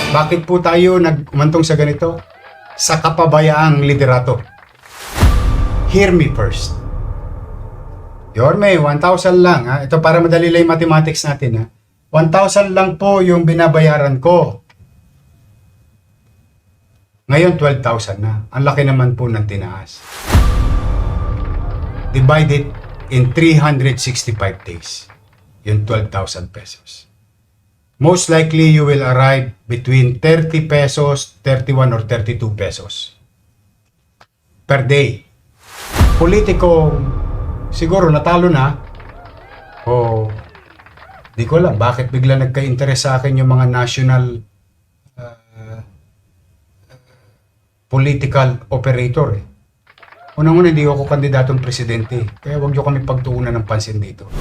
Bakit po tayo nagumantong sa ganito? Sa kapabayaang liderato. Hear me first. Yorme, 1,000 lang. Ha? Ito para madali lang yung mathematics natin. Ha? 1,000 lang po yung binabayaran ko. Ngayon, 12,000 na. Ang laki naman po ng tinaas. Divide it in 365 days. Yung 12,000 pesos. Most likely, you will arrive between 30 pesos, 31 or 32 pesos per day. Politiko, siguro natalo na. O, di ko alam, bakit bigla nagka-interest sa akin yung mga national political operator. Unang-una, hindi ako kandidatong presidente. Kaya huwag nyo kami pagtuunan ng pansin dito.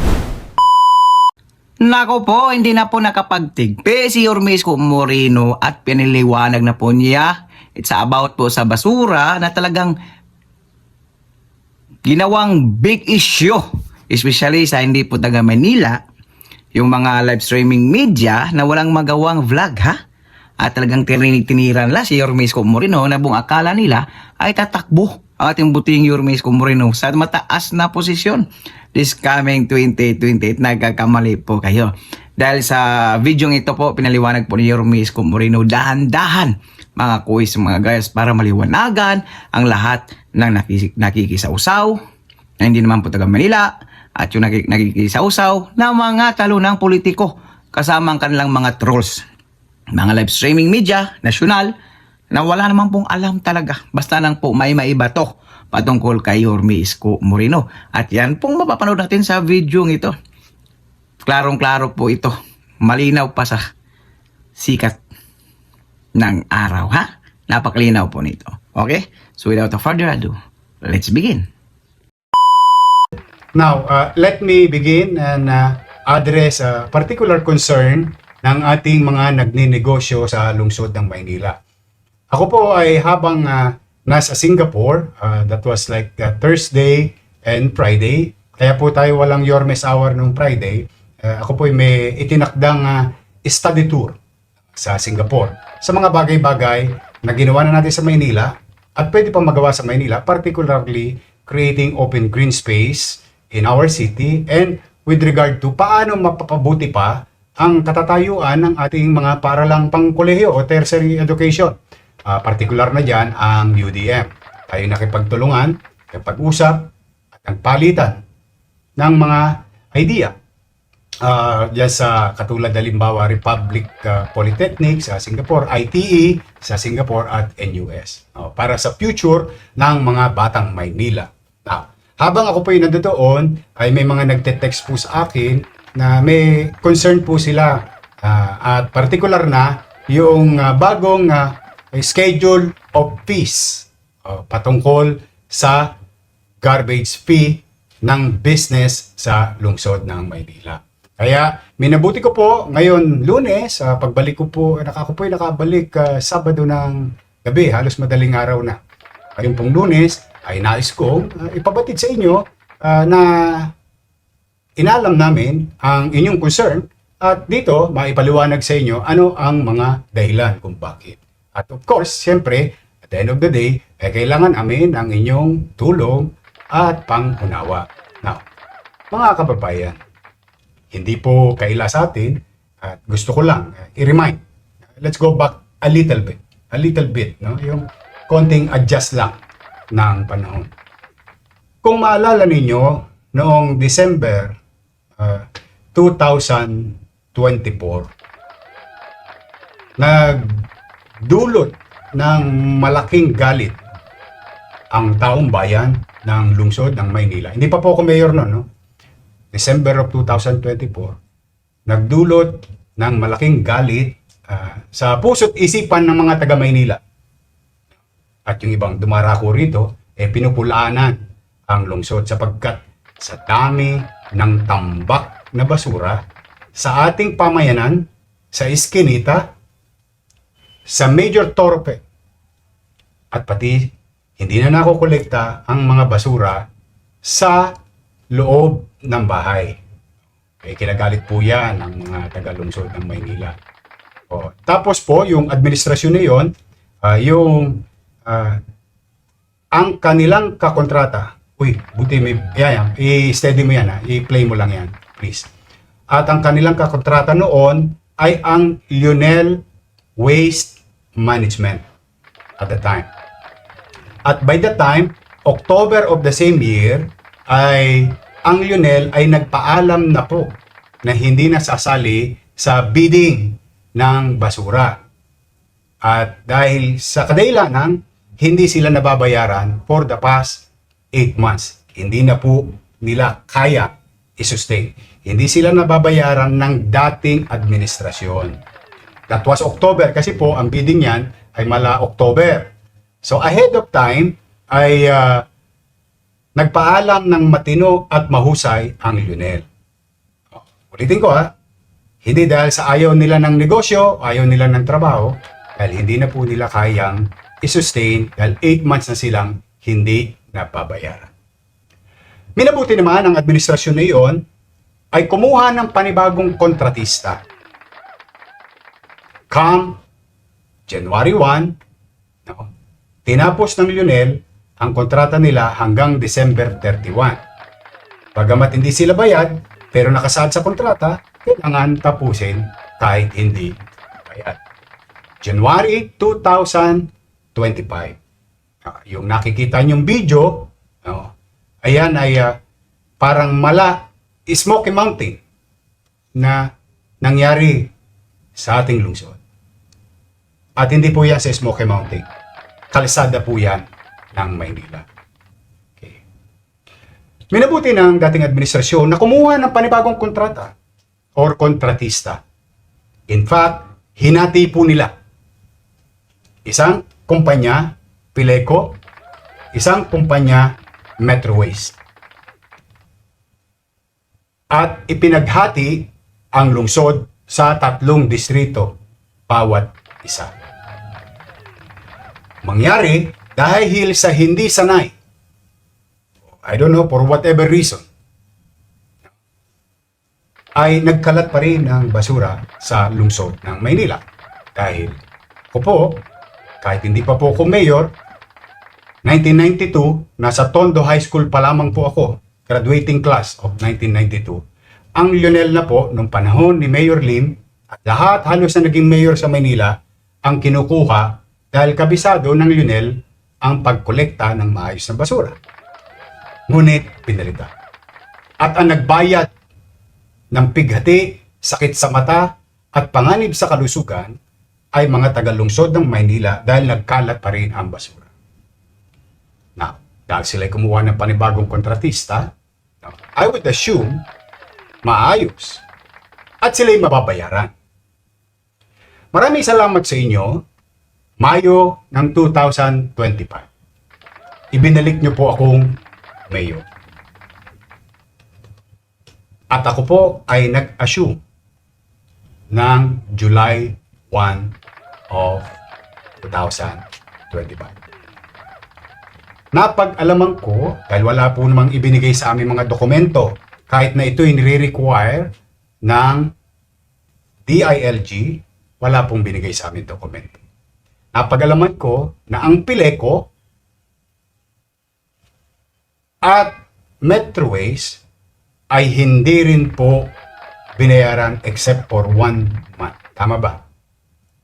Nako po, hindi na po nakapagtigpi si Yormisco Moreno at piniliwanag na po niya. It's about po sa basura na talagang ginawang big issue. Especially sa hindi po taga Manila, yung mga live streaming media na walang magawang vlog ha. At talagang tiniran nila si Yormisco Moreno na buong akala nila ay tatakbo ang ating buting Yormisco Moreno sa mataas na posisyon. This coming 2028, nagkakamali po kayo. Dahil sa video ito po, pinaliwanag po ni Yormisco Moreno, dahan-dahan mga kuis, mga guys, para maliwanagan ang lahat ng nakikisausaw na hindi naman po taga Manila at yung nakikisausaw na mga talunang politiko kasama ang kanilang mga trolls. Mga live streaming media, nasyonal, na wala naman pong alam talaga. Basta lang po may maiba to patungkol kay Yormisco Moreno. At yan pong mapapanood natin sa video ito. Klarong-klaro po ito. Malinaw pa sa sikat ng araw, ha? Napakalinaw po nito. Okay? So without further ado, let's begin. Now, let me begin and address a particular concern ng ating mga nagninegosyo sa lungsod ng Maynila. Ako po ay habang nasa Singapore, that was like Thursday and Friday, kaya po tayo walang Yormes Hour nung Friday, ako po ay may itinakdang study tour sa Singapore sa mga bagay-bagay na ginawa na natin sa Maynila at pwede pang magawa sa Maynila, particularly creating open green space in our city and with regard to paano mapapabuti pa ang katatayuan ng ating mga paralang pangkolehiyo o tertiary education. Partikular na dyan ang UDM. Tayo nakipagtulungan, nakipag-usap at nagpalitan ng mga idea. Dyan sa katulad halimbawa Republic Polytechnic sa Singapore, ITE sa Singapore at NUS. Para sa future ng mga batang Maynila. Now, habang ako po ay nandoon, ay may mga nagte-text po sa akin na may concern po sila at particular na yung bagong schedule of fees patungkol sa garbage fee ng business sa lungsod ng Maynila. Kaya minabuti ko po ngayon Lunes, pagbalik ko po, nakabalik Sabado ng gabi, halos madaling araw na. Ngayon pong Lunes ay nais kong ipabatid sa inyo na inalam namin ang inyong concern at dito maipaliwanag sa inyo ano ang mga dahilan kung bakit. At of course, siyempre, at the end of the day, kailangan namin ang inyong tulong at pangunawa. Now, mga kababayan, hindi po kaila sa atin at gusto ko lang i-remind. Let's go back a little bit, no? Yung konting adjust lang ng panahon. Kung maalala ninyo, noong December 2024, nagdulot ng malaking galit ang taong bayan ng lungsod ng Maynila. Hindi pa po ako mayor noon, no? December of 2024, nagdulot ng malaking galit sa puso't isipan ng mga taga Maynila. At yung ibang dumarako rito, pinupulaanan ang lungsod sapagkat sa dami ng tambak na basura sa ating pamayanan, sa iskinita, sa major thoroughfare, at pati hindi na nakokolekta ang mga basura sa loob ng bahay. Kinagalit po yan ng mga taga-lungsod ng Maynila. Tapos po, yung administrasyon na yun, ah, ang kanilang kakontrata, buti may, yan, i-steady mo yan, i-play mo lang yan, please. At ang kanilang kakontrata noon ay ang Lionel Waste Management at the time. At by the time, October of the same year, ay ang Lionel ay nagpaalam na po na hindi na sasali sa bidding ng basura. At dahil sa kadahilanan, hindi sila nababayaran for the past 8 months. Hindi na po nila kaya i-sustain. Hindi sila nababayaran ng dating administrasyon. That was October kasi po ang bidding niyan ay mala October. So ahead of time ay nagpaalam ng matino at mahusay ang Lionel. Ulitin ko hindi dahil sa ayaw nila ng negosyo, ayaw nila ng trabaho, dahil hindi na po nila kayang i-sustain dahil 8 months na silang hindi napabayaran. Minabuti naman ang administrasyon na iyon ay kumuha ng panibagong kontratista. Come January 1, tinapos ng Lionel ang kontrata nila hanggang December 31. Bagamat hindi sila bayad, pero nakasaad sa kontrata, kailangan tapusin kahit hindi bayad. January 2025. Yung nakikita niyong video, ayan ay parang Smoky Mountain na nangyari sa ating lungsod. At hindi po yan sa Smoky Mountain. Kalsada po yan ng Maynila. Okay. Minabuti ng dating administrasyon na kumuha ng panibagong kontrata or kontratista. In fact, hinati po nila. Isang kumpanya, Pileco, isang kumpanya, Metro Waste. At ipinaghati ang lungsod sa 3 distrito, bawat isa. Mangyari dahil sa hindi sanay, I don't know, for whatever reason, ay nagkalat pa rin ng basura sa lungsod ng Maynila. Dahil ako po, kahit hindi pa po ako mayor, 1992, nasa Tondo High School pa lamang po ako, graduating class of 1992. Ang Lionel na po, nung panahon ni Mayor Lim, at lahat halos na naging mayor sa Maynila, ang kinukuha dahil kabisado ng Lionel ang pagkolekta ng maayos na basura. Ngunit pinalita. At ang nagbayad ng pighati, sakit sa mata, at panganib sa kalusugan ay mga tagalungsod ng Maynila dahil nagkalat pa rin ang basura. Now, dahil sila'y kumuha ng panibagong kontratista, I would assume maayos at sila'y mababayaran. Maraming salamat sa inyo. Mayo ng 2025. Ibinalik niyo po akong mayor. At ako po ay nag-assume ng July 1 of 2025. Napag-alaman ko, dahil wala po namang ibinigay sa aming mga dokumento, kahit na ito'y nire-require ng DILG, wala pong binigay sa aming dokumento. Napag-alaman ko na ang Pileco at Metro Waste ay hindi rin po binayaran except for 1 month. Tama ba?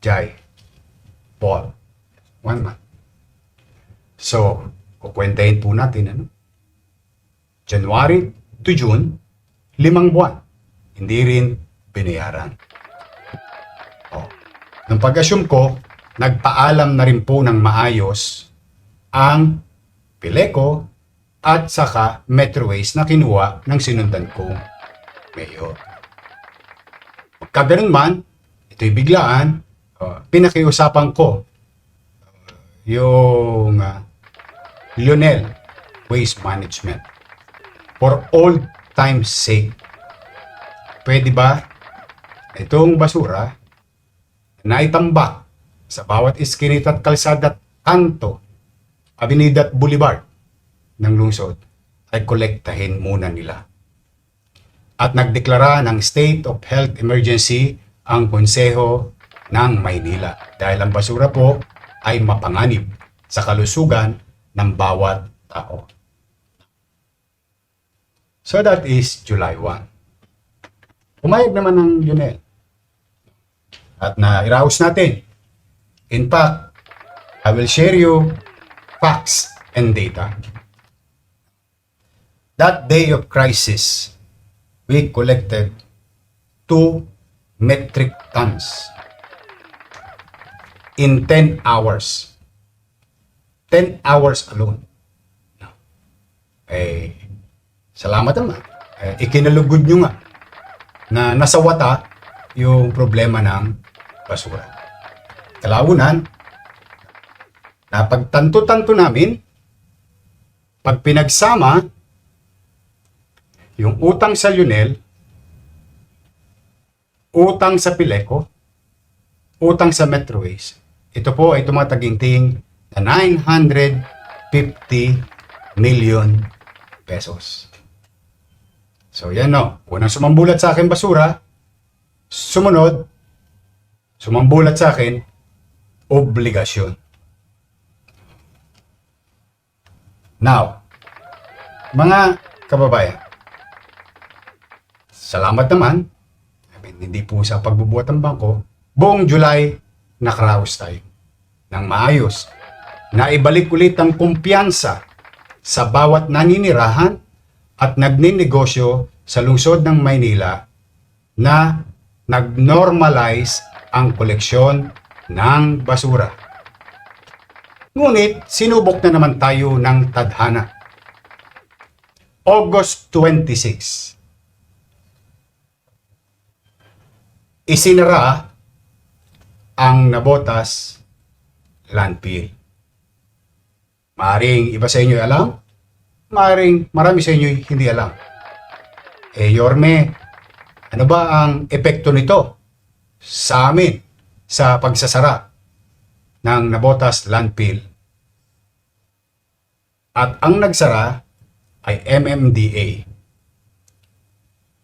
Jai, Paul, 1 month. So, kukwentahin po natin, January to June, 5 buwan. Hindi rin binayaran. Nung pag-assume ko, nagpaalam na rin po ng maayos ang Pileco at saka Metro Waste na kinuha ng sinundan kong mayor. Magkaganon man, ito'y biglaan, pinakiusapan ko yung Lionel Waste Management for old time's sake. Pwede ba itong basura na itambak sa bawat iskinita at kalsada at kanto, Avenida at Boulevard ng lungsod ay kolektahin muna nila. At nagdeklara ng state of health emergency ang Konseho ng Maynila. Dahil ang basura po ay mapanganib sa kalusugan ng bawat tao. So that is July 1. Pumayag naman ng UNEL. At nairaos natin. In fact, I will share you facts and data. That day of crisis, we collected 2 metric tons in 10 hours. 10 hours alone. Salamat naman. Ikinalugod nyo nga na nasa wata yung problema ng basura. Kalaunan, napagtanto-tanto namin, pag pinagsama yung utang sa UNEL, utang sa Pileco, utang sa Metro Waste, ito po ay tumataginting na 950 million pesos. So yan no, unang sumambulat sa akin basura, sumunod, sumambulat sa akin obligasyon. Now, mga kababayan, salamat naman, hindi po sa pagbubuhat ng bangko, buong July nakaraos tayo ng maayos na ibalik ulit ang kumpiyansa sa bawat naninirahan at nagninegosyo sa lungsod ng Maynila na nag-normalize ang koleksyon ng basura. Ngunit sinubok na naman tayo ng tadhana. August 26. Isinara ang Nabotas landfill. Maaring iba sa inyo alam, maaring marami sa inyo hindi alam. Yorme, ano ba ang epekto nito sa amin sa pagsasara ng Nabotas landfill? At ang nagsara ay MMDA.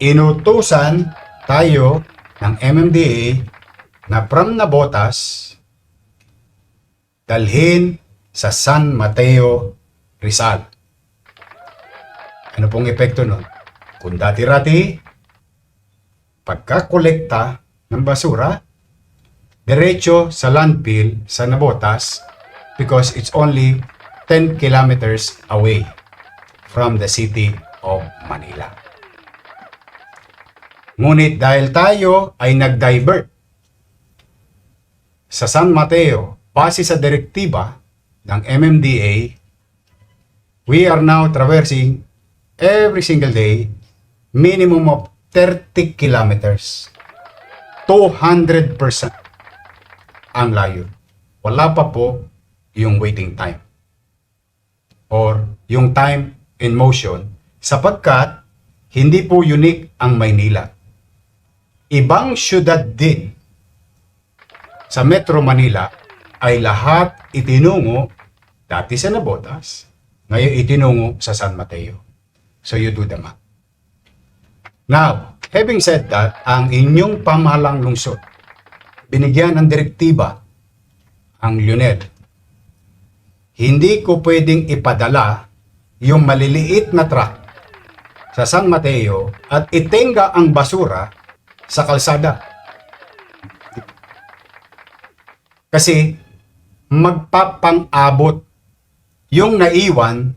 Inutusan tayo ng MMDA na from Nabotas dalhin sa San Mateo, Rizal. Ano pong epekto nun? Kung dati-rati, pagkakolekta ng basura, diretso sa landfill sa Nabotas because it's only 10 kilometers away from the city of Manila. Ngunit dahil tayo ay nag-divert sa San Mateo base sa direktiba ng MMDA, we are now traversing every single day minimum of 30 kilometers. 200% ang layo. Wala pa po yung waiting time or yung time in motion sapagkat hindi po unique ang Maynila. Ibang syudad din sa Metro Manila ay lahat itinungo dati sa Nabotas, ngayon itinungo sa San Mateo. So you do the math. Now, having said that, ang inyong pamahalang lungsod, binigyan ng direktiba ang UNED. Hindi ko pwedeng ipadala yung maliliit na truck sa San Mateo at itenga ang basura sa kalsada. Kasi magpapang-abot yung naiwan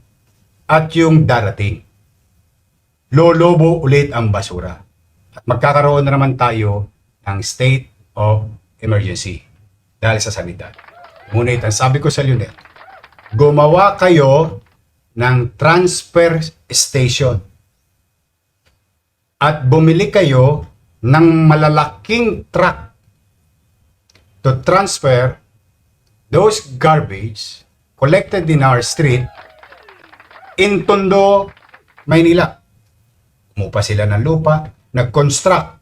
at yung darating. Lolobo ulit ang basura. At magkakaroon na naman tayo ng state of emergency dahil sa sanidad. Ngunit ang sabi ko sa UNED, gumawa kayo ng transfer station at bumili kayo ng malalaking truck to transfer those garbage collected in our street in Tondo, Maynila. Kumupa sila ng lupa, nag-construct.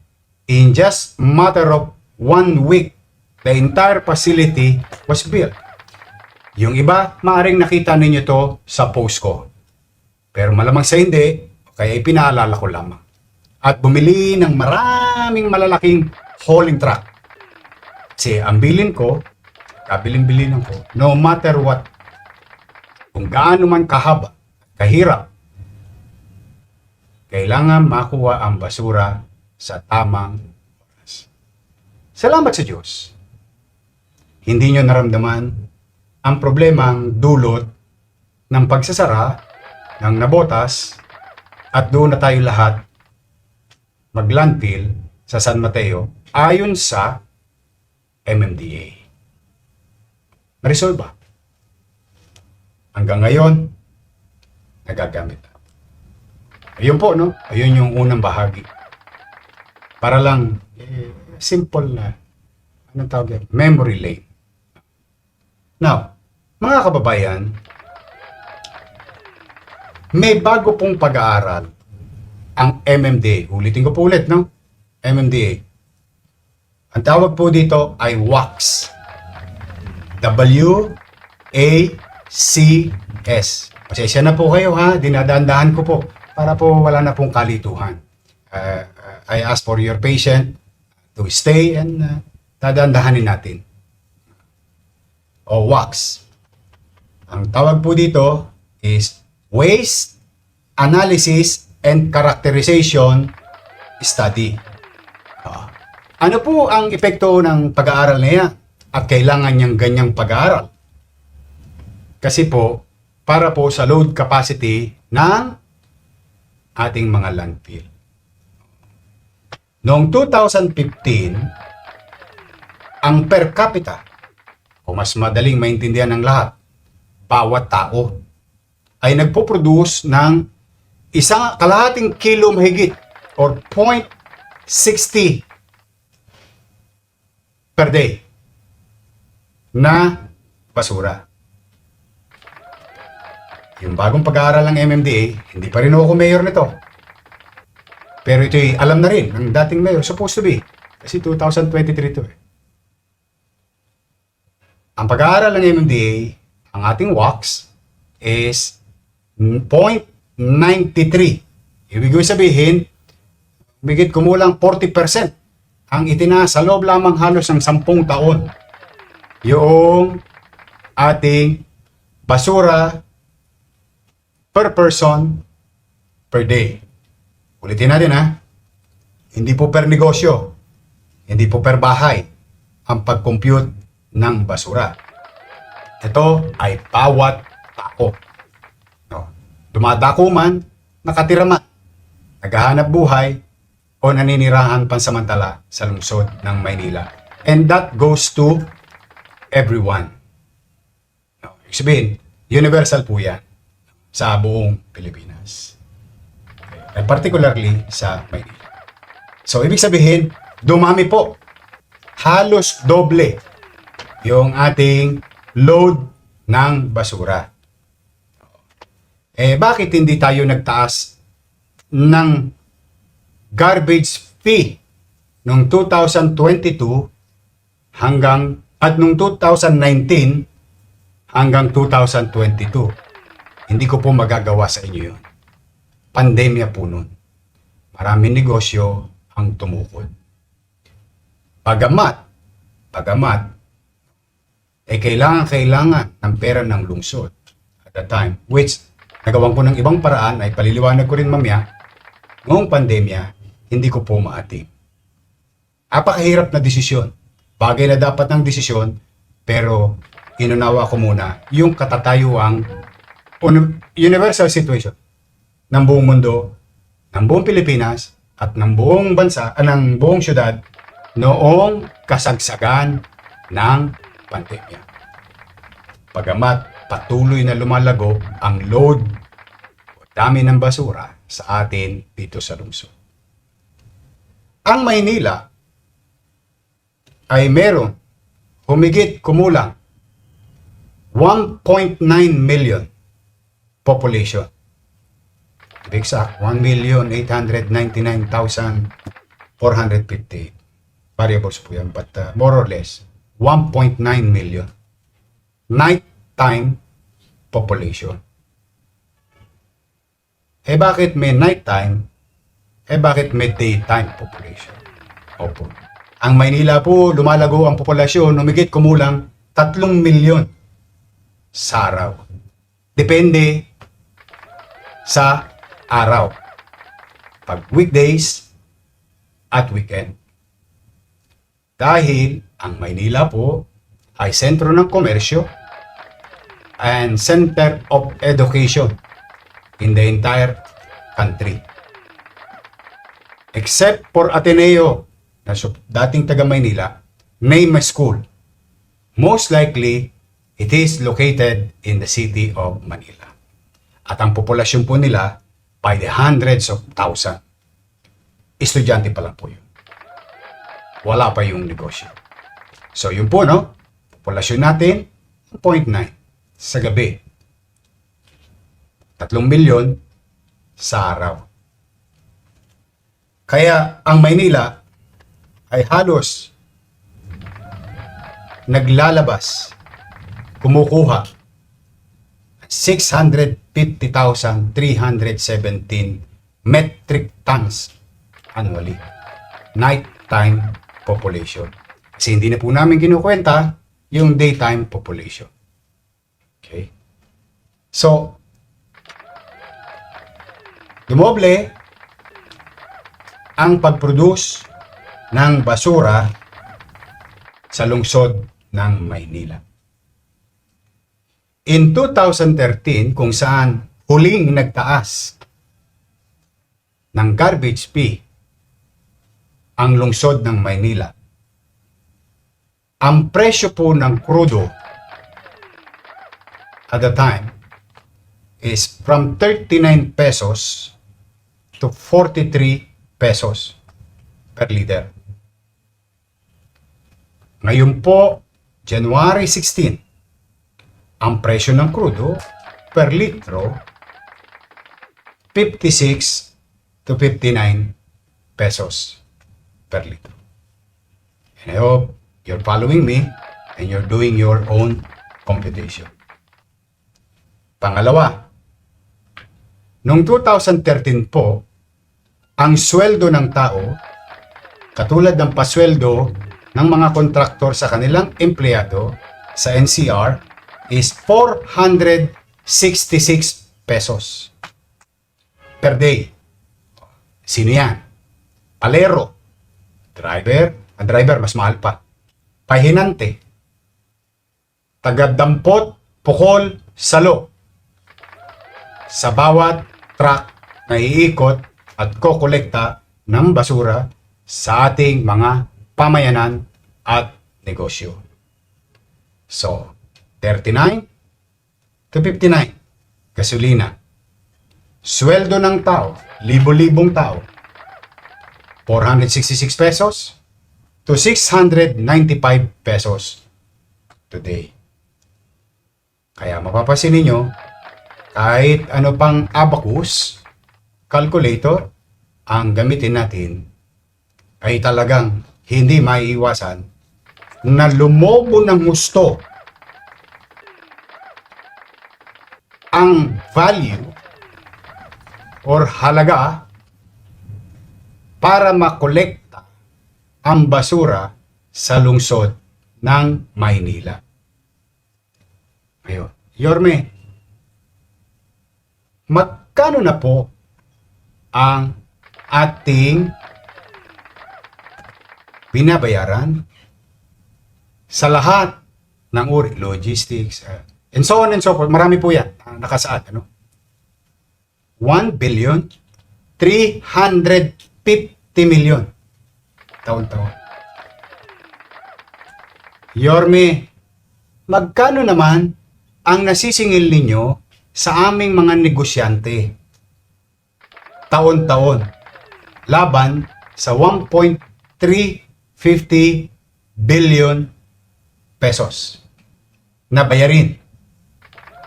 In just matter of 1 week, the entire facility was built. Yung iba, maaring nakita ninyo to sa post ko. Pero malamang sa hindi, kaya ipinaalala ko lamang. At bumili ng maraming malalaking hauling truck. Kasi ang bilin ko, kabiling-bilinan ko, no matter what, kung gaano man kahaba, kahirap, kailangan makuha ang basura sa tamang oras. Salamat sa Diyos. Hindi nyo naramdaman ang problemang dulot ng pagsasara ng nabotas at doon na tayo lahat maglandfill sa San Mateo ayon sa MMDA. Na-resolve ba? Hanggang ngayon, nagagamit na. Ayun po, no? Ayun yung unang bahagi. Para lang, simple na, anong tawag yan? Memory lane. Now, mga kababayan, may bago pong pag-aaral ang MMDA. Ulitin ko po ulit, no? MMDA. Ang tawag po dito ay WACS. W-A-C-S. Pasensya na po kayo ha, dinadaan-dahan ko po para po wala na pong kalituhan. I ask for your patience to stay and dadaan-dahanin natin. O WACS. Ang tawag po dito is Waste Analysis and Characterization Study. Ano po ang epekto ng pag-aaral na yan? At kailangan niyang ganyang pag-aaral? Kasi po, para po sa load capacity ng ating mga landfill. Noong 2015, ang per capita, o mas madaling maintindihan ng lahat, bawat tao, ay nagpo-produce ng isang kalahating kilo mahigit or 0.60 per day na basura. Yung bagong pag-aaral ng MMDA, hindi pa rin ako mayor nito. Pero ito'y alam na rin ng dating mayor, supposed to be. Kasi 2023 ito eh. Ang pag-aaral ng MMDA, ang ating WACS, is 0.93. Ibig sabihin, bigit kumulang 40% ang itinasa sa loob lamang halos ng 10 taon. Yung ating basura per person per day. Ulitin natin ha. Hindi po per negosyo, hindi po per bahay ang pag-compute ng basura. Ito ay bawat tao. No. Dumadako man, nakatira man, naghahanap buhay, o naninirahan pansamantala sa lungsod ng Maynila. And that goes to everyone. No. Ibig sabihin, universal po yan sa buong Pilipinas. Okay. And particularly sa Maynila. So, ibig sabihin, dumami po. Halos doble yung ating load ng basura. Bakit hindi tayo nagtaas ng garbage fee noong 2022 at noong 2019 hanggang 2022? Hindi ko po magagawa sa inyo yun. Pandemya po nun. Maraming negosyo ang tumukod. Pagamat, kailangan ng pera ng lungsod at that time, which nagawan ko ng ibang paraan, ay paliliwanag ko rin mamaya, noong pandemya, hindi ko po maatim. Apakahirap na desisyon. Bagay na dapat ng desisyon, pero inunawa ko muna yung katatayuang universal situation ng buong mundo, ng buong Pilipinas, at ng buong bansa, ng buong syudad, noong kasagsagan ng pandemya. Pagamat patuloy na lumalago ang load o dami ng basura sa atin dito sa lungsod. Ang Maynila ay meron humigit kumulang 1.9 million population. To be exact, 1,899,458 variables po yan, but more or less 1.9 million nighttime population. Bakit may nighttime? Bakit may daytime population? Opo. Ang Maynila po, lumalago ang populasyon, humigit kumulang 3 milyon sa araw. Depende sa araw. Pag weekdays at weekend. Dahil ang Maynila po ay sentro ng komersyo and center of education in the entire country. Except for Ateneo, na dating taga Maynila, name a school. Most likely, it is located in the city of Manila. At ang populasyon po nila by the hundreds of thousands. Estudyante pa lang po yun. Wala pa yung negosyo. So yun po, no? Populasyon natin, 0.9 sa gabi. 3 milyon sa araw. Kaya ang Maynila ay halos naglalabas, kumukuha 650,317 metric tons annually. Nighttime population. Kasi hindi na po namin kinukwenta yung daytime population. Okay? So, dumoble ang pag-produce ng basura sa lungsod ng Maynila. In 2013, kung saan huling nagtaas ng garbage fee ang lungsod ng Maynila, ang presyo po ng krudo at the time is from 39 pesos to 43 pesos per liter. Ngayon po, January 16, ang presyo ng krudo per litro 56 to 59 pesos per litro. And I hope you're following me and you're doing your own computation. Pangalawa, noong 2013 po, ang sweldo ng tao, katulad ng pasweldo ng mga kontraktor sa kanilang empleyado sa NCR, is 466 pesos per day. Sino yan? Palero. Driver. Ang driver, mas mahal pa. Pahinante. Tagadampot, pukol, salo. Sa bawat truck na iikot at kokolekta ng basura sa ating mga pamayanan at negosyo. So, 39 to 59, gasolina. Sweldo ng tao, libo-libong tao, 466 pesos to 695 pesos today. Kaya mapapansin ninyo, kahit ano pang abacus, calculator, ang gamitin natin, ay talagang hindi maiiwasan na lumobo ng gusto ang value or halaga para makolekta ang basura sa lungsod ng Maynila. Ngayon, Yorme, magkano na po ang ating binabayaran sa lahat ng uri, logistics, and so on and so forth. Marami po yan nakasaad. 1 billion 350 million taon-taon. Yorme, magkano naman ang nasisingil ninyo sa aming mga negosyante taon-taon laban sa 1.350 billion pesos na bayarin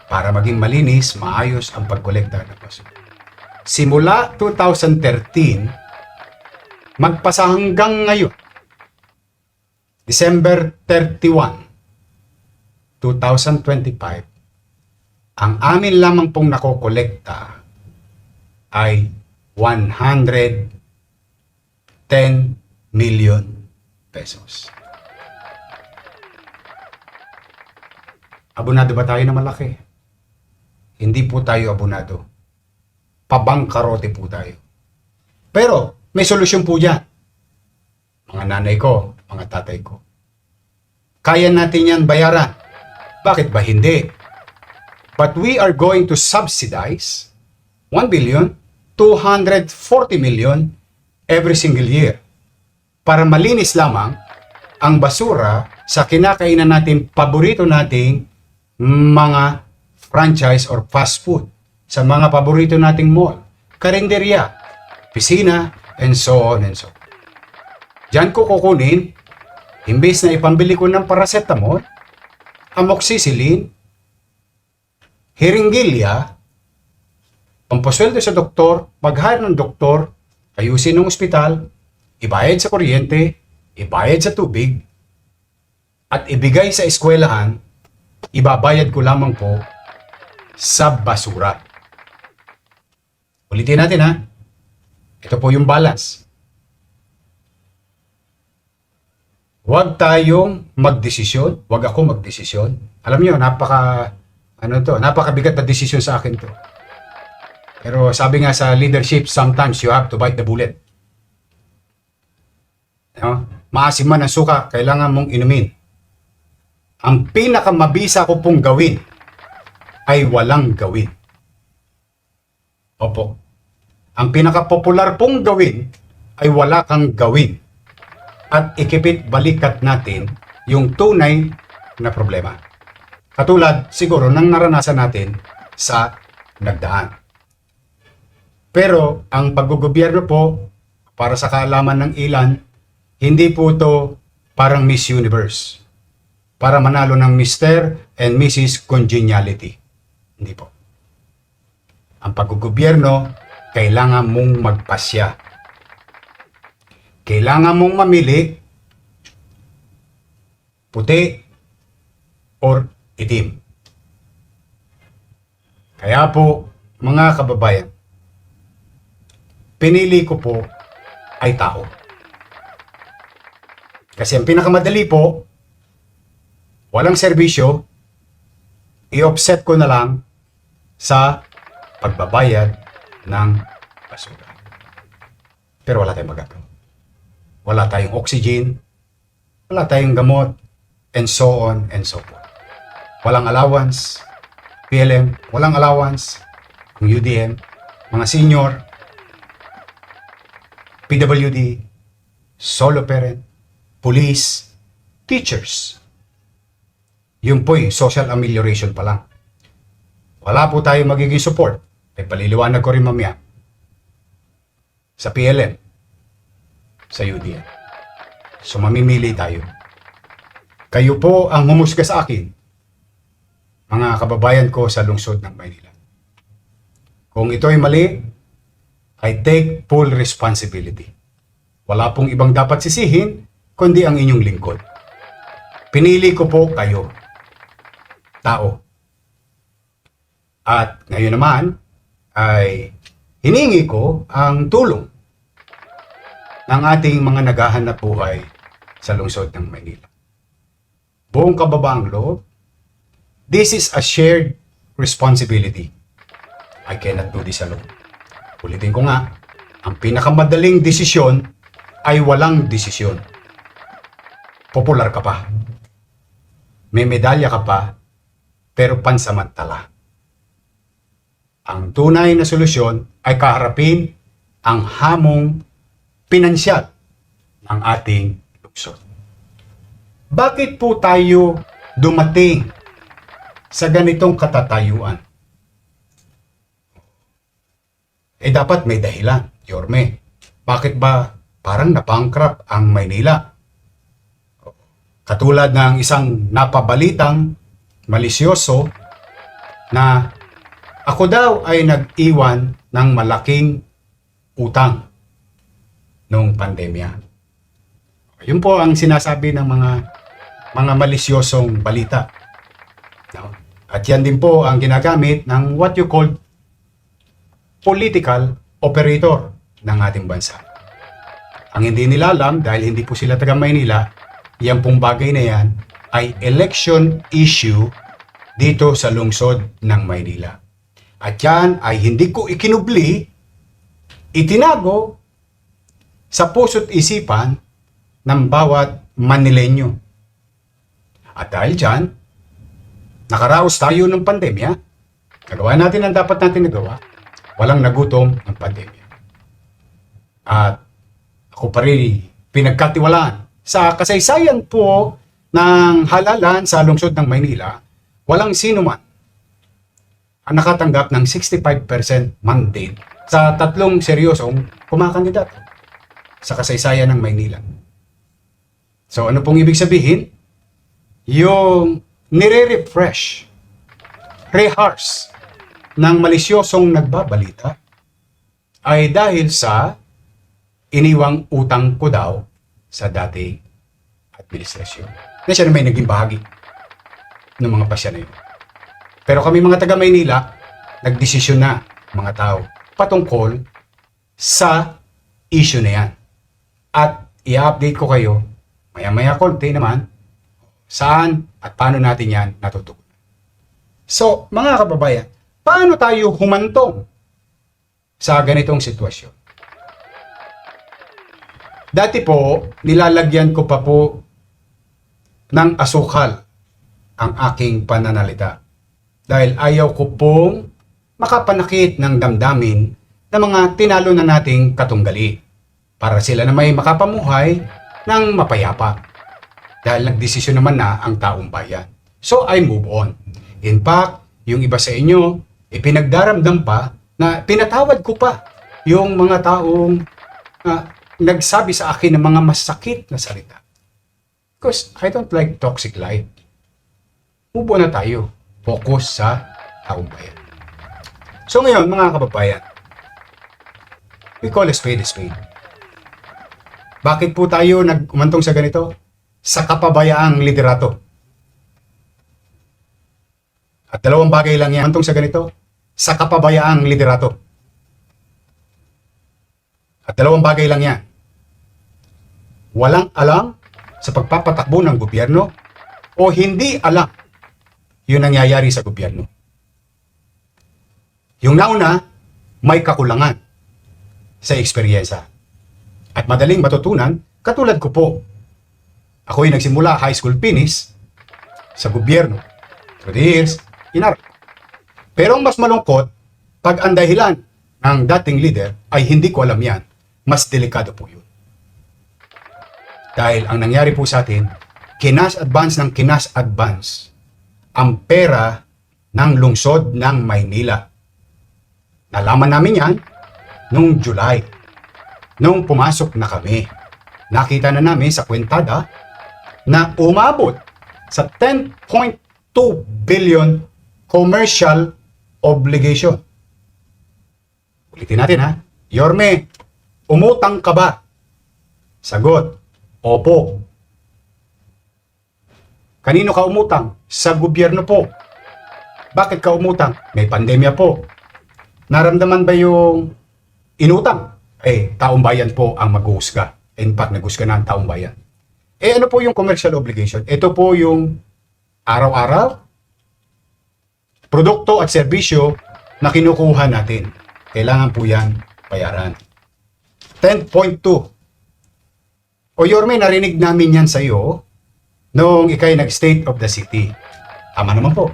para maging malinis, maayos ang pagkolekta ng basura. Simula 2013, magpasa hanggang ngayon, December 31, 2025, ang amin lamang pong nakokolekta ay 110 million pesos. Abonado ba tayo na malaki? Hindi po tayo abonado. Pabangkarote po tayo. Pero may solusyon po dyan. Mga nanay ko, mga tatay ko. Kaya natin yan bayaran. Bakit ba hindi? But we are going to subsidize 1,240,000,000 every single year para malinis lamang ang basura sa kinakainan natin, paborito nating mga franchise or fast food, sa mga paborito nating mall, karinderya, pisina, and so on and so on. Diyan ko kukunin, imbes na ipambili ko ng paracetamol, amoxicillin, hiringgilya, pampasweldo sa doktor, mag-hire ng doktor, ayusin ng ospital, ibayad sa kuryente, ibayad sa tubig, at ibigay sa eskwelahan, ibabayad ko lamang po sa basura. Ulitin natin ha. Ito po yung balance. Huwag tayong magdesisyon. Huwag ako magdesisyon. Alam niyo, napakabigat na desisyon sa akin to. Pero sabi nga sa leadership, sometimes you have to bite the bullet. No? Maasim man ang suka, kailangan mong inumin. Ang pinakamabisa ko pong gawin ay walang gawin. Opo. Ang pinakapopular pong gawin ay wala kang gawin. At ikipit balikat natin yung tunay na problema. Katulad siguro ng naranasan natin sa nagdaan. Pero ang paggogobyerno po, para sa kaalaman ng ilan, hindi po ito parang Miss Universe. Para manalo ng Mr. and Mrs. Congeniality. Hindi po. Ang paggogobyerno, kailangan mong magpasya. Kailangan mong mamili puti or itim. Kaya po, mga kababayan, pinili ko po ay tao. Kasi ang pinakamadali po, walang serbisyo, i-offset ko na lang sa pagbabayad ng basura. Pero wala tayong magagawa. Wala tayong oxygen, wala tayong gamot, and so on and so forth. Walang allowance, PLM, walang allowance, ang UDM, mga senior, PWD, solo parent, police, teachers. Yun po'y social amelioration pa lang. Wala po tayong magiging support. May paliliwanag ko rin mamaya. Sa PLM, sa UDM. So mamimili tayo. Kayo po ang humusga sa akin, mga kababayan ko sa lungsod ng Maynila. Kung ito ay mali, I take full responsibility. Wala pong ibang dapat sisihin, kundi ang inyong lingkod. Pinili ko po kayo. Tao. At ngayon naman ay hiningi ko ang tulong ng ating mga naghahanap buhay sa lungsod ng Maynila. Buong kababaang loob, this is a shared responsibility. I cannot do this alone. Ulitin ko nga, ang pinakamadaling desisyon ay walang desisyon. Popular ka pa. May medalya ka pa, pero pansamantala. Ang tunay na solusyon ay kaharapin ang hamong pinansyal ng ating lungsod. Bakit po tayo dumating sa ganitong katatayuan? Dapat may dahilan, Yorme. Bakit ba parang napangkrap ang Maynila? Katulad ng isang napabalitang malisyoso na ako daw ay nag-iwan ng malaking utang noong pandemya. Yun po ang sinasabi ng mga malisyosong balita. No? At yan din po ang ginagamit ng what you call political operator ng ating bansa. Ang hindi nila alam, dahil hindi po sila taga Maynila, yan pong bagay na yan ay election issue dito sa lungsod ng Maynila. At yan ay hindi ko ikinubli, itinago sa puso't isipan ng bawat Manileño. At dahil dyan, nakaraos tayo ng pandemya, nagawa natin ang dapat natin nagawa, walang nagutom ng pandemya. At ako pa rin pinagkatiwalaan sa kasaysayan po ng halalan sa lungsod ng Maynila, walang sino man ang nakatanggap ng 65% mandate sa tatlong seryosong kumakandidato sa kasaysayan ng Maynila. So ano pong ibig sabihin? Yung nire-refresh, rehearse ng malisyosong nagbabalita ay dahil sa iniwang utang ko daw sa dating administrasyon. Na siya na may naging bahagi ng mga pasya na yun. Pero kami mga taga Maynila, nagdesisyon na mga tao patungkol sa issue na yan. At i-update ko kayo, maya-maya konti naman, saan at paano natin yan natutugunan. So, mga kababayan, paano tayo humantong sa ganitong sitwasyon? Dati po, nilalagyan ko pa po ng asukal ang aking pananalita. Dahil ayaw ko pong makapanakit ng damdamin ng mga tinalo na nating katunggali para sila na may makapamuhay ng mapayapa. Dahil nagdesisyon naman na ang taong bayan. So I move on. In fact, yung iba sa inyo, ipinagdaramdam pa na pinatawad ko pa yung mga taong nagsabi sa akin ng mga masakit na salita. Because I don't like toxic life. Move on na tayo. Focus sa taong bayan. So ngayon, mga kababayan, we call a spade a spade. Bakit po tayo nagumantong sa ganito? Sa kapabayaang liderato. At dalawang bagay lang yan. Umantong sa ganito? Sa kapabayaang liderato. At dalawang bagay lang yan. Walang alam sa pagpapatakbo ng gobyerno o hindi alam yung nangyayari sa gobyerno. Yung nauna, may kakulangan sa eksperyensya. At madaling matutunan, katulad ko po. Ako'y nagsimula high school finish sa gobyerno. Through the years, inarap. Pero ang mas malungkot, pag ang dahilan ng dating leader ay hindi ko alam yan, mas delikado po yun. Dahil ang nangyari po sa atin, kinas advance ng kinas advance ang pera ng lungsod ng Maynila. Nalaman namin yan noong July. Nung pumasok na kami, nakita na namin sa kwentada na umabot sa 10.2 billion commercial obligation. Ulitin natin ha. Yorme, umutang ka ba? Sagot, opo. Kanino ka umutang? Sa gobyerno po. Bakit ka umutang? May pandemya po. Naramdaman ba yung inutang? Taong bayan po ang mag-uhusga. In fact, nag-uhusga na ang taong bayan. Ano po yung commercial obligation? Ito po yung araw-araw, produkto at serbisyo na kinukuha natin. Kailangan po yan bayaran. 10.2. O Yorme, narinig namin yan sa iyo noong ikay nag-State of the City. Tama naman po.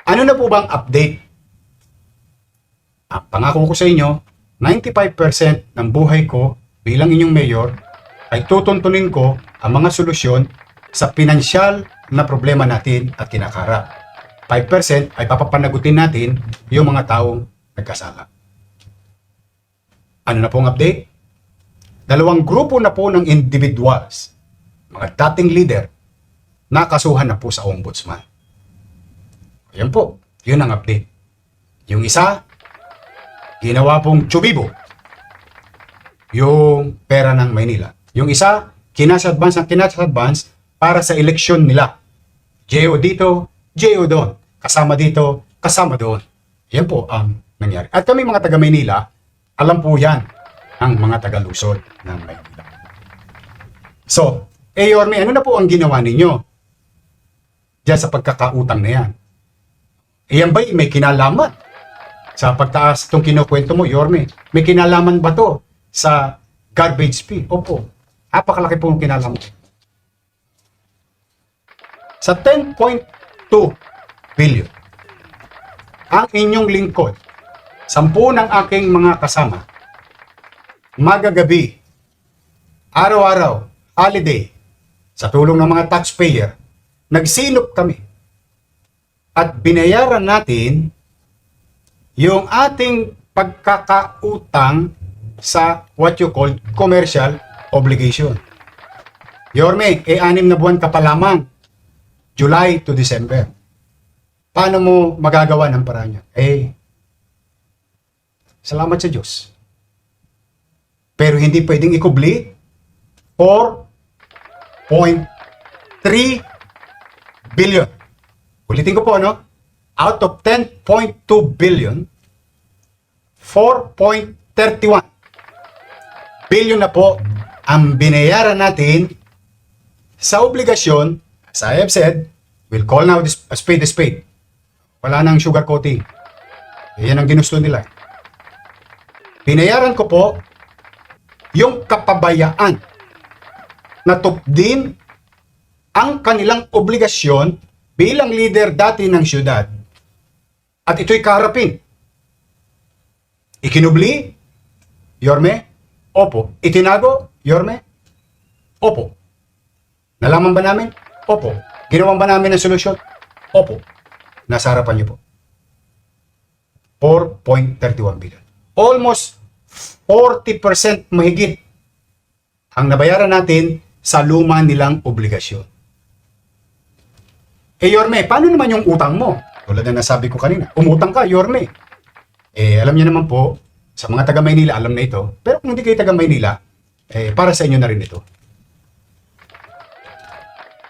Ano na po bang update? Ang pangako ko sa inyo, 95% ng buhay ko bilang inyong mayor ay tutuntunin ko ang mga solusyon sa pinansyal na problema natin at kinakarap. 5% ay papapanagutin natin yung mga taong nagkasala. Ano na pong update? Dalawang grupo na po ng individuals, mga dating leader, nakasuhan na po sa ombudsman. Ayan po, yun ang update. Yung isa, ginawa pong tsubibo yung pera ng Maynila. Yung isa, kinas-advance para sa eleksyon nila. JO dito, JO doon. Kasama dito, kasama doon. Yan po ang nangyari. At kami mga taga Maynila, alam po yan ng mga taga-Luzon ng Maynila. So, Yorme, ano na po ang ginawa ninyo diyan sa pagkakautang na yan? Yan ba'y may kinalaman sa pagtaas itong kinukwento mo, Yorme? May kinalaman ba to sa garbage fee? Opo. Napakalaki po ang kinalaman. Sa 10.2 billion, ang inyong lingkod, 10 ng aking mga kasama, magagabi, araw-araw, holiday, sa tulong ng mga taxpayer, nagsinop kami at binayaran natin yung ating pagkakautang sa what you call commercial obligation. Yorme, 6 na buwan ka pa lamang, July to December. Paano mo magagawa ng paraan niya? Salamat sa Diyos. Pero hindi pwedeng ikubli 4.3 billion. Ulitin ko po, no? Out of 10.2 billion, 4.31 billion na po ang binayaran natin sa obligasyon. As I have said, we'll call now this a spade a spade. Wala nang sugar coating. Yan ang ginusto nila. Binayaran ko po yung kapabayaan na tupdin ang kanilang obligasyon bilang leader dati ng syudad. At ito'y kaharapin. Ikinubli, Yorme? Opo. Itinago, Yorme? Opo. Nalaman ba namin? Opo. Ginawan ba namin ang solusyon? Opo. Nasa harapan niyo po. 4.31 billion. Almost 40% mahigit ang nabayaran natin sa luma nilang obligasyon. Yorme, paano naman yung utang mo? Tulad na nasabi ko kanina, umutang ka, Yorme. Alam niyo naman po, sa mga taga Maynila, alam na ito. Pero kung hindi kayo taga Maynila, para sa inyo na rin ito.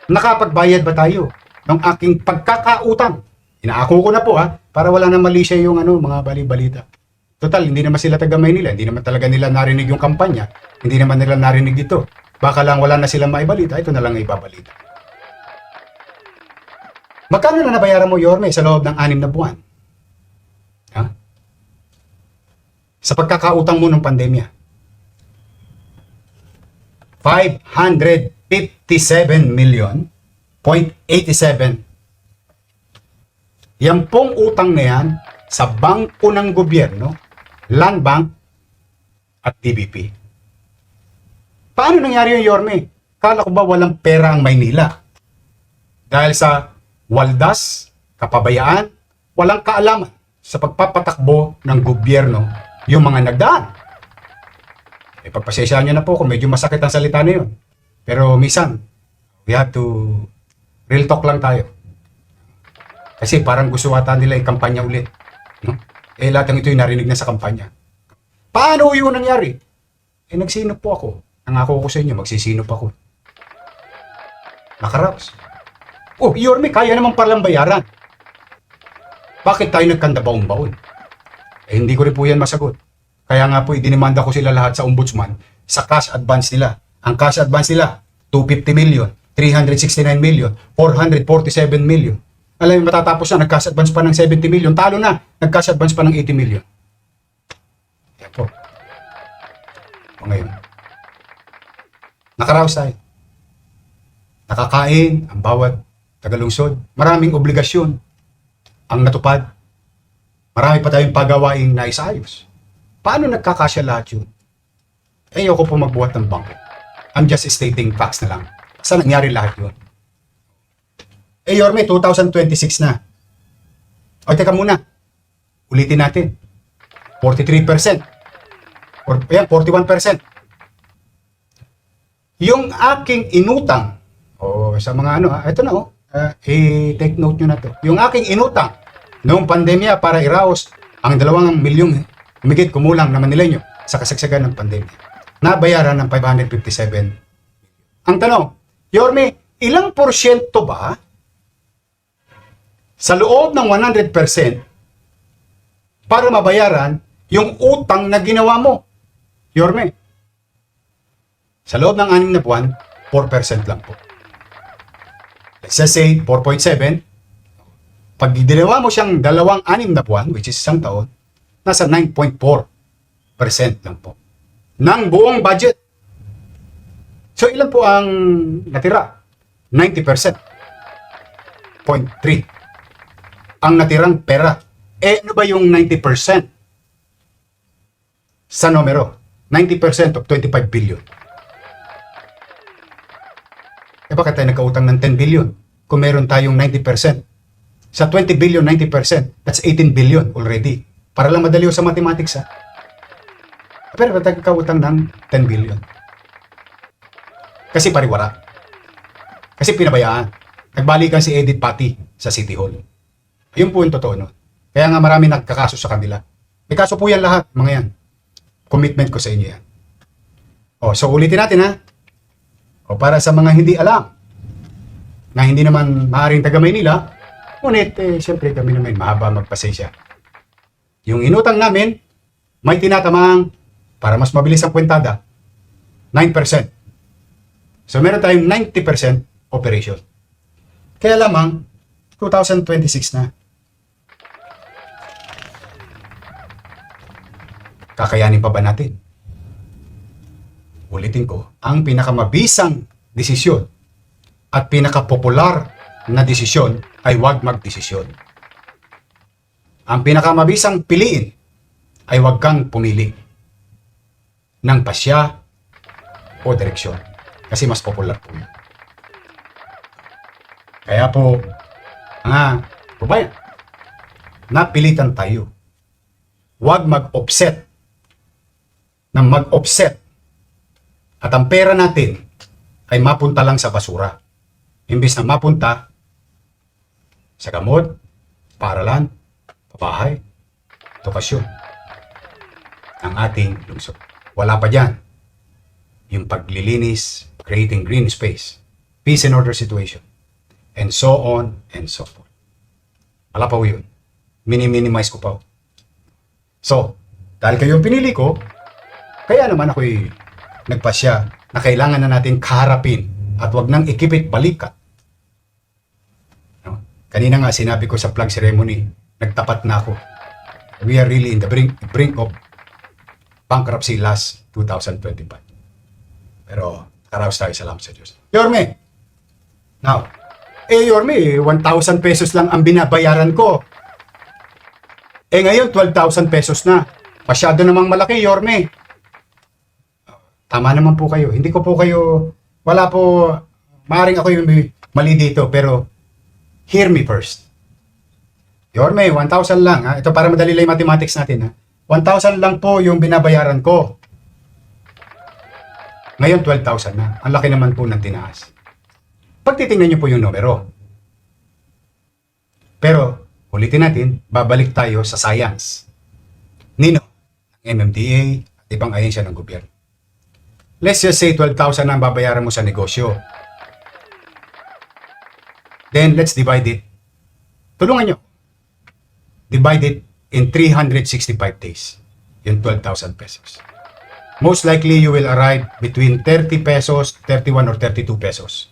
Nakapagbayad ba tayo ng aking pagkakautang? Inaako ko na po para wala nang mali siya yung mga bali-balita. Total, hindi naman sila taga Maynila, hindi naman talaga nila narinig yung kampanya, hindi naman nila narinig dito. Baka lang wala na silang maibalita, ito na lang ang ibabalita. Magkano na nabayaran mo, Yorme, sa loob ng 6 na buwan? Sa pagkakautang mo ng pandemya? 557 million, 0.87. Yan pong utang na yan sa bangko ng gobyerno, Land Bank at DBP. Paano nangyari yun, Yorme? Kala ko ba walang pera ang Maynila? Dahil sa waldas, kapabayaan, walang kaalaman sa pagpapatakbo ng gobyerno yung mga nagdaan. Pagpasensyaan nyo na po kung medyo masakit ang salita na yun. Pero minsan, we have to real talk lang tayo. Kasi parang gusto ata nila yung kampanya ulit. No? Lahat ng ito yung narinig na sa kampanya. Paano yun nangyari? Nagsinop po ako. Nangako ko sa inyo, magsisinop ako. Nakaraos. Yorme, kaya namang palang bayaran. Bakit tayo nagkandabaong-baon? Hindi ko rin po yan masagot. Kaya nga po, idinimanda ko sila lahat sa ombudsman sa cash advance nila. Ang cash advance nila, 250 million, 369 million, 447 million. Alam mo, matatapos na, nag-cash advance pa ng 70 million. Talo na, nag-cash advance pa ng 80 million. Yan po. Ngayon, nakaraos tayo. Nakakain ang bawat tagalungsod. Maraming obligasyon ang natupad. Marami pa tayong pagawaing naisayos. Paano nagkakasya lahat yun? Ayoko po magbuhat ng bangko. I'm just stating facts na lang. Saan nangyari lahat yun? Yorme, 2026 na. Teka muna. Ulitin natin. 43%. 41%. Yung aking inutang, sa mga ito na take note nyo na to. Yung aking inutang noong pandemya para iraos ang 2 milyong humigit kumulang na Manileño sa kasagsagan ng pandemya. Nabayaran ng 557. Ang tanong, Yorme, ilang porsyento ba sa loob ng 100% para mabayaran yung utang na ginawa mo? Yorme, sa loob ng 6 na buwan, 4% lang po. Let's just say 4.7. Pag ginawa mo siyang 2 6 na buwan, which is isang taon, nasa 9.4% lang po ng buong budget. So ilan po ang natira? 90%. 0.3 ang natirang pera. Ano ba yung 90%? Sa numero, 90% of 25 billion. Bakit tayo nagkautang ng 10 billion? Kung meron tayong 90%. Sa 20 billion, 90%, that's 18 billion already. Para lang madali sa mathematics, ha? Pero ba't tayo nagkautang ng 10 billion? Kasi pariwara. Kasi pinabayaan. Nagbalikan si Edith Pati sa City Hall. Ayun po yung totoo nun. Kaya nga marami nagkakaso sa kanila. May kaso po yan lahat, mga yan. Commitment ko sa inyo yan. So ulitin natin, ha? Para sa mga hindi alam, na hindi naman maaaring taga Maynila, ngunit, siyempre kami naman mahaba magpasensya. Yung inutang namin, may tinatamang, para mas mabilis ang kwentada, 9%. So meron tayong 90% operation. Kaya lamang, 2026 na. Kakayanin pa ba natin? Ulitin ko, ang pinakamabisang desisyon at pinakapopular na desisyon ay huwag magdesisyon. Ang pinakamabisang piliin ay huwag kang pumili ng pasya o direksyon. Kasi mas popular po yun. Kaya po, mga kabayan, napilitan tayo. Huwag mag-offset ng mag-offset at ang pera natin ay mapunta lang sa basura. Imbis na mapunta sa gamot, paaralan, pabahay, edukasyon ng ating lungsod. Wala pa dyan yung paglilinis, creating green space, peace and order situation, and so on and so forth. Wala pa po yun. Minimize ko pa. So, dahil kayo ang pinili ko, kaya naman ako'y nagpasya na kailangan na natin kaharapin at wag nang ikipit balikat. No? Kanina nga sinabi ko sa flag ceremony, nagtapat na ako. We are really in the brink of bankruptcy last 2025. Pero karaos tayo, salamat sa Diyos. Yorme! Now, Yorme, 1,000 pesos lang ang binabayaran ko. Ngayon, 12,000 pesos na. Masyado namang malaki, Yorme. Tama naman po kayo. Hindi ko po kayo, wala po, maaaring ako yung mali dito, pero hear me first. Yorme, 1,000 lang. Ha? Ito para madali lang yung mathematics natin. Ha? 1,000 lang po yung binabayaran ko. Ngayon, 12,000 na. Ang laki naman po ng tinaas. Pagtitingnan niyo po yung numero. Pero, ulitin natin, babalik tayo sa science. Nino, ng MMDA at ibang ahensya ng gobyerno. Let's just say 12,000 na ang babayaran mo sa negosyo. Then, let's divide it. Tulungan nyo. Divide it in 365 days. Yung 12,000 pesos. Most likely, you will arrive between 30 pesos, 31 or 32 pesos.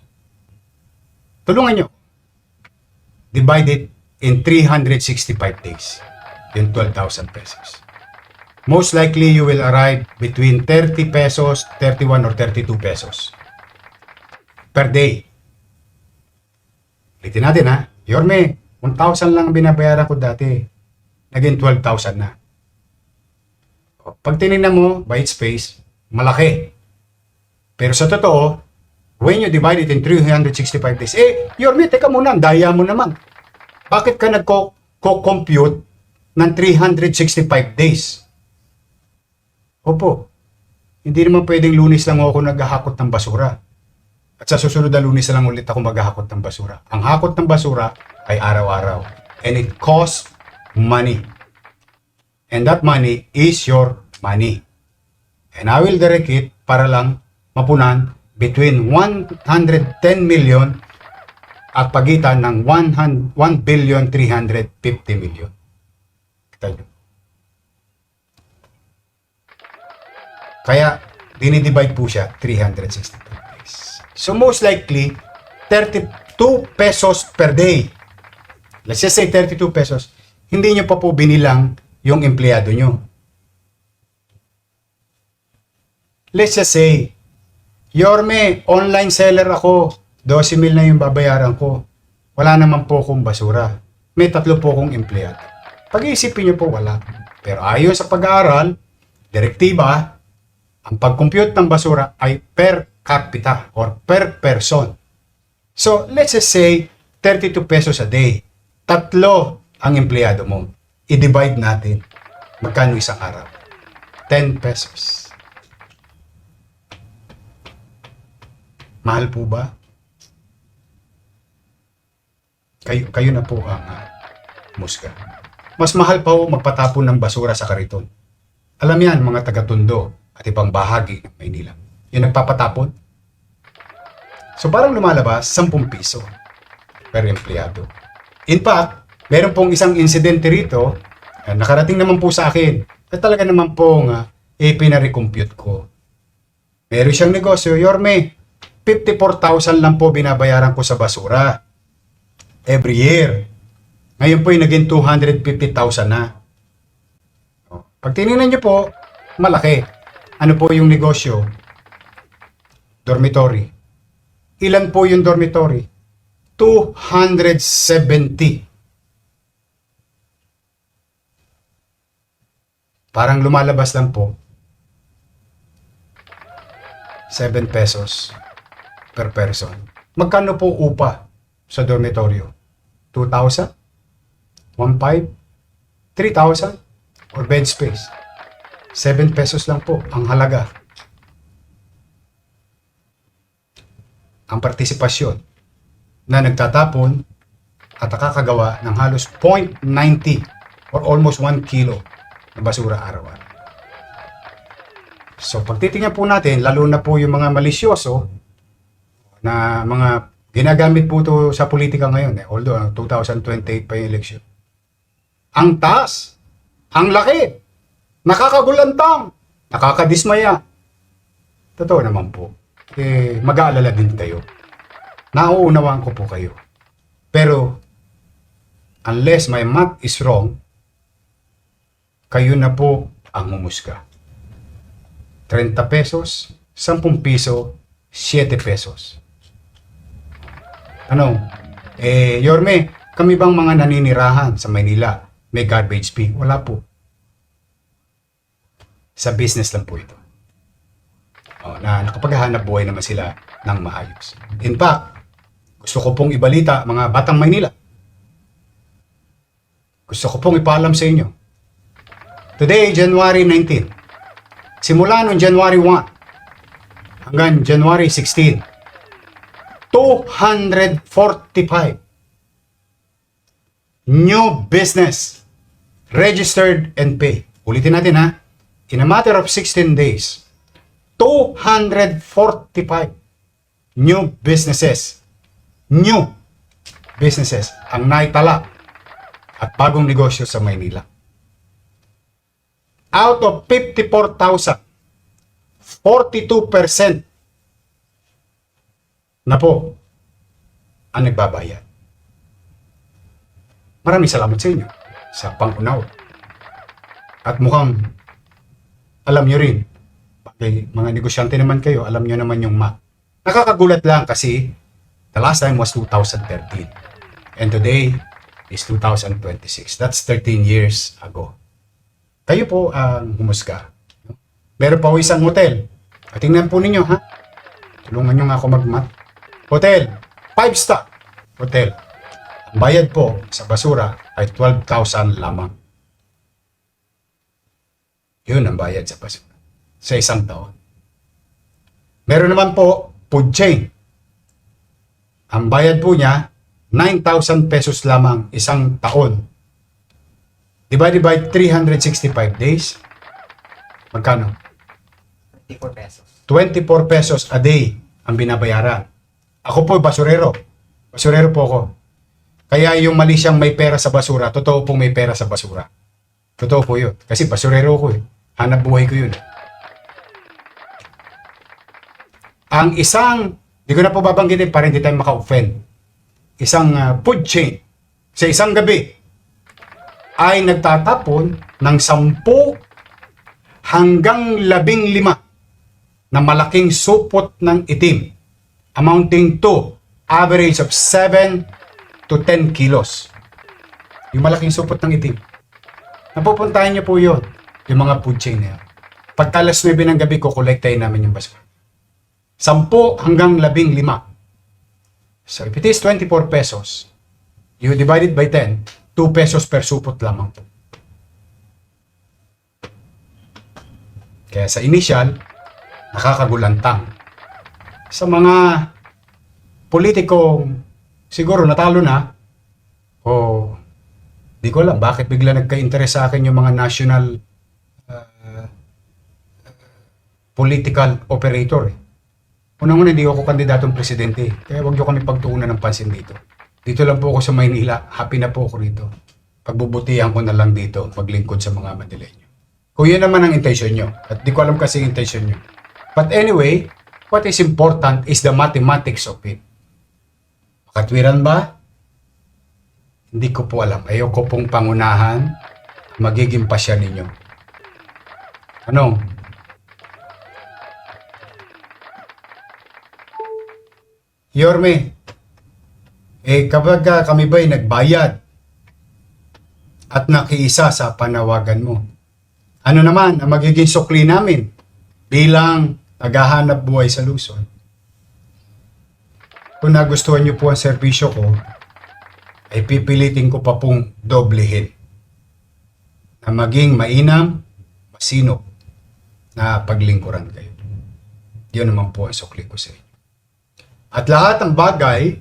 Tulungan nyo. Divide it in 365 days. Yung 12,000 pesos. Most likely, you will arrive between 30 pesos, 31 or 32 pesos per day. Ulitin natin, ha? Yorme, 1,000 lang binabayaran ko dati. Naging 12,000 na. Pag tinignan mo, by its face, malaki. Pero sa totoo, when you divide it in 365 days, Yorme, teka muna, daya mo naman. Bakit ka nagko-compute ng 365 days? Opo, hindi naman pwedeng Lunes lang ako naghahakot ng basura. At sa susunod na Lunes lang ulit ako maghahakot ng basura. Ang hakot ng basura ay araw-araw. And it costs money. And that money is your money. And I will direct it para lang mapunan between 110 million at pagitan ng 1 billion 350 million. Kita nyo. Kaya, dinidivide po siya 365 days. So, most likely, 32 pesos per day. Let's just say 32 pesos. Hindi nyo pa po binilang yung empleyado nyo. Let's just say, Yorme, online seller ako. 12,000 na yung babayaran ko. Wala naman po akong basura. May 3 po akong empleyado. Pag-iisipin nyo po, wala. Pero ayon sa pag-aaral, direktiba, ang pag-compute ng basura ay per capita or per person. So, let's just say, 32 pesos a day. 3 ang empleyado mo. I-divide natin. Magkano isang araw? 10 pesos. Mahal po ba? Kayo na po ang musga. Mas mahal pa po magpatapon ng basura sa kariton. Alam yan, mga taga-Tondo at ibang bahagi ng Maynila. Yung nagpapatapon. So parang lumalabas, 10 piso per empleyado. In fact, meron pong isang insidente rito, nakarating naman po sa akin, at talaga naman po pinarecompute ko. Meron siyang negosyo, Yorme, 54,000 lang po binabayaran ko sa basura every year. Ngayon po yung naging 250,000 na. Pag tinignan nyo po, malaki. Ano po yung negosyo? Dormitory. Ilan po yung dormitory? 270. Parang lumalabas lang po 7 pesos per person. Magkano po upa sa dormitoryo? 2,000? 1,500? 3,000? Or bed space? 7 pesos lang po ang halaga. Ang partisipasyon na nagtatapon at nakakagawa ng halos 0.90 or almost 1 kilo na basura araw-araw. So pag titingnan po natin, lalo na po yung mga malisyoso na mga ginagamit po ito sa politika ngayon, although 2028 pa yung election. Ang taas, ang laki, nakakagulantang, nakakadismaya. Totoo naman po. Mag-aalala din tayo. Nauunawaan ko po kayo. Pero, unless my math is wrong, kayo na po ang humusga. 30 pesos, 10 piso, 7 pesos. Ano? Yorme, kami bang mga naninirahan sa Maynila may garbage fee? Wala po. Sa business lang po ito. Na nakapaghahanap buhay naman sila ng maayos. In fact, gusto ko pong ibalita mga batang Maynila. Gusto ko pong ipaalam sa inyo. Today, January 19. Simula noong January 1 hanggang January 16, 245 new business registered and paid. Ulitin natin ha. In a matter of 16 days, 245 new businesses ang naitala at bagong negosyo sa Maynila. Out of 54,000, 42% na po ang nagbabayad. Maraming salamat sa inyo sa pang-unaw. At mukhang alam nyo rin, mga negosyante naman kayo, alam nyo naman yung math. Nakakagulat lang kasi the last time was 2013 and today is 2026. That's 13 years ago. Kayo po ang humusga. Meron pa po isang hotel. Tingnan po ninyo ha. Tulungan nyo nga ako mag-math. Hotel, 5-star hotel. Ang bayad po sa basura ay 12,000 lamang. Yun ang bayad sa basura sa isang taon. Meron naman po food chain. Ang bayad po niya 9,000 pesos lamang isang taon. Divided by 365 days. Magkano? 24 pesos. 24 pesos a day ang binabayaran. Ako po basurero. Basurero po ako. Kaya yung mali siyang may pera sa basura, totoo pong may pera sa basura. Totoo po yun. Kasi basurero ko eh. Hanap buhay ko yun. ang isang, di ko na po babanggitin para hindi tayo maka-offend, isang food chain sa isang gabi ay nagtatapon ng 10 hanggang 15 na malaking supot ng itim, amounting to average of 7 to 10 kilos. Yung malaking supot ng itim. Napupuntahan niyo po yun, yung mga food chain na yan. Pagka alas 9 ng gabi, kukolektahin namin yung basura. 10 hanggang 15. So if it is 24 pesos, you divide it by 10, 2 pesos per supot lamang. Kaya sa initial, nakakagulantang. Sa mga politikong siguro natalo na, o di ko alam bakit bigla nagka-interest sa akin yung mga national political operator. Unang-una, hindi ako kandidatong presidente. Kaya wag niyo kami pagtuunan ng pansin dito. Dito lang po ako sa Maynila. Happy na po ako rito. Pagbubutihan ko na lang dito, maglingkod sa mga Manileño. Kung yun naman ang intention nyo. At di ko alam kasi ang intention nyo. But anyway, what is important is the mathematics of it. Makatwiran ba? Hindi ko po alam. Ayoko pong pangunahan magiging pasya ninyo. Ano? Yorme, kapag kami ba'y nagbayad at nakiisa sa panawagan mo, ano naman ang magiging sukli namin bilang naghahanap buhay sa Luzon? Kung nagustuhan niyo po ang serbisyo ko, ay pipilitin ko pa pong doblehin na maging mainam, masinop na paglingkuran kayo. Yun naman po ang sukli ko sa inyo. At lahat ng bagay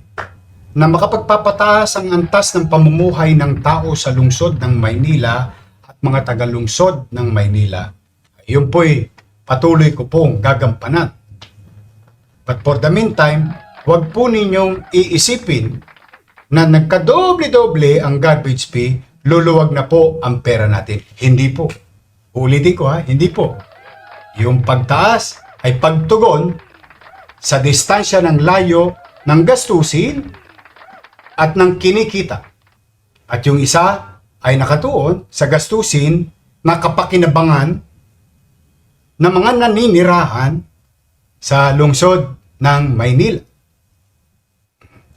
na makapagpapataas ang antas ng pamumuhay ng tao sa lungsod ng Maynila at mga taga-lungsod ng Maynila, yun po'y patuloy ko pong gagampanan. But for the meantime, huwag po ninyong iisipin na nagkadoble-doble ang garbage fee, luluwag na po ang pera natin. Hindi po. Ulitin ko hindi po. Yung pagtaas ay pagtugon sa distansya ng layo ng gastusin at ng kinikita. At yung isa ay nakatuon sa gastusin na kapakinabangan ng mga naninirahan sa lungsod ng Maynila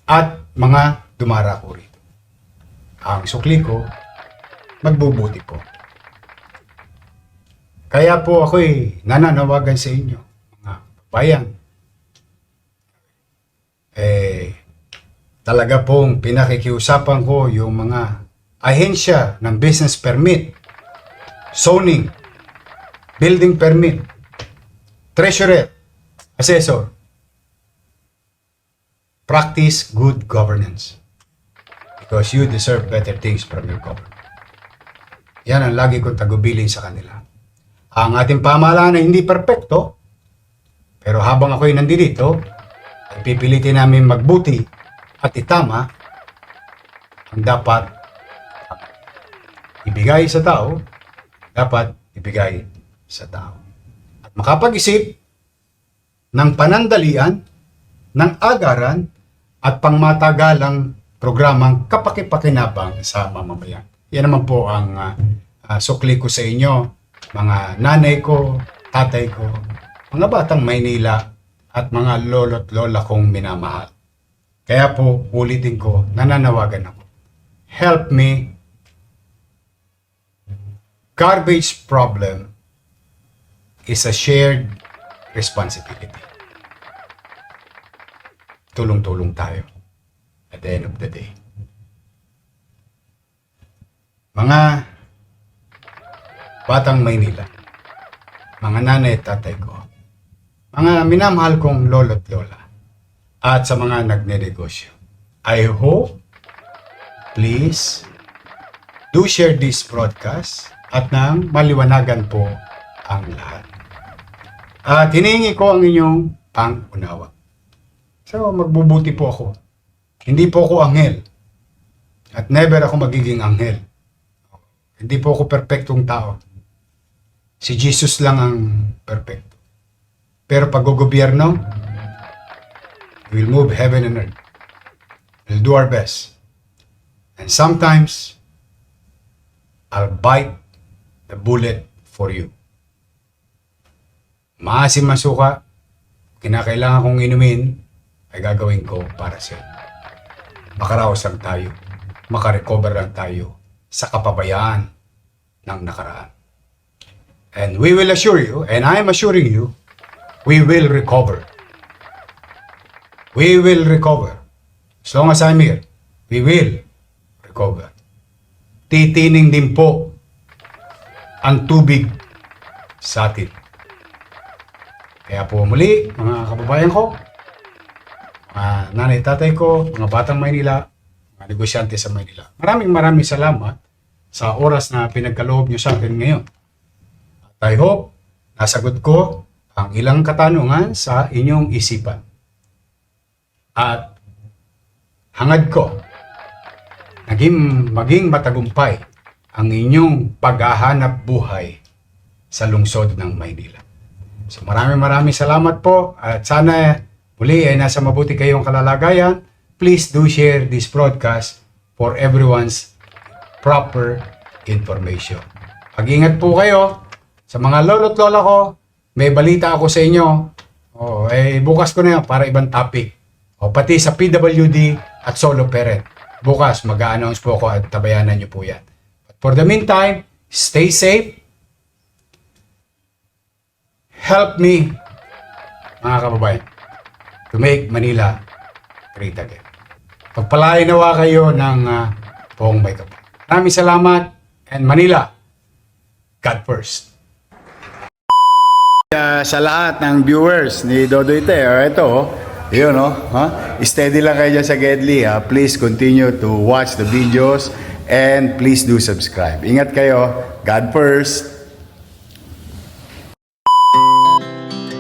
at mga dumarako rito. Ang sukli ko, magbubuti po. Kaya po ako'y nananawagan sa inyo, mga bayan. Talaga pong pinakikiusapan ko yung mga ahensya ng business permit, zoning, building permit, treasurer, assessor. Practice good governance because you deserve better things from your government. Yan ang lagi kong tagubilin sa kanila. Ang ating pamahalaan ay hindi perpekto, pero habang ako'y nandito, ay pipilitin namin magbuti at itama ang dapat ibigay sa tao, dapat ibigay sa tao. At makapag-isip ng panandalian, ng agaran, at pangmatagalang programang kapakipakinabang sa mamamayan. Yan naman po ang sukli ko sa inyo, mga nanay ko, tatay ko, mga batang Maynila, at mga lolo't lola kong minamahal. Kaya po, ulitin ko, nananawagan ako. Help me. Garbage problem is a shared responsibility. Tulong-tulong tayo at the end of the day. Mga batang Maynila, mga nanay at tatay ko, mga minamahal kong lolo't lola, at sa mga nagnenegosyo, I hope, please, do share this broadcast at nang maliwanagan po ang lahat. At hinihingi ko ang inyong pang-unawa. So, magbubuti po ako. Hindi po ako anghel. At never ako magiging anghel. Hindi po ako perpektong tao. Si Jesus lang ang perpekto. Pero pag gobyerno, We'll move heaven and earth. We'll do our best. And sometimes, I'll bite the bullet for you. Maasim masuka, kinakailangan kong inumin, ay gagawin ko para sa'yo. Makaraos lang tayo. Makarecover lang tayo sa kapabayaan ng nakaraan. And we will assure you, and I am assuring you, we will recover. We will recover. As long as I'm here, we will recover. Titining din po ang tubig sa atin. Kaya po muli, mga kababayan ko, mga nanay tatay ko, mga batang Maynila, mga negosyante sa Maynila. Maraming salamat sa oras na pinagkaloob nyo sa akin ngayon. At I hope nasagot ko ang ilang katanungan sa inyong isipan. At hangad ko, maging matagumpay ang inyong paghahanap buhay sa lungsod ng Maynila. So maraming salamat po at sana muli ay nasa mabuti kayong kalalagayan. Please do share this broadcast for everyone's proper information. Mag-ingat po kayo sa mga lolo't lola ko. May balita ako sa inyo. Bukas ko na yan para ibang topic. Pati sa PWD at solo parent. Bukas mag-a-announce po ako at tabayanan nyo po yan. But for the meantime, stay safe. Help me, mga kababayan, to make Manila great again. Pagpalain nawa kayo ng buong may kapal. Maraming salamat, and Manila, God first. Sa lahat ng viewers ni Dodoy Teo, ito, yun, steady lang kayo dyan sa Gedli. Please continue to watch the videos and please do subscribe. Ingat kayo. God first.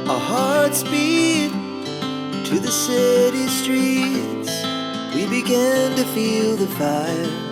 Our hearts beat to the city streets. We began to feel the fire.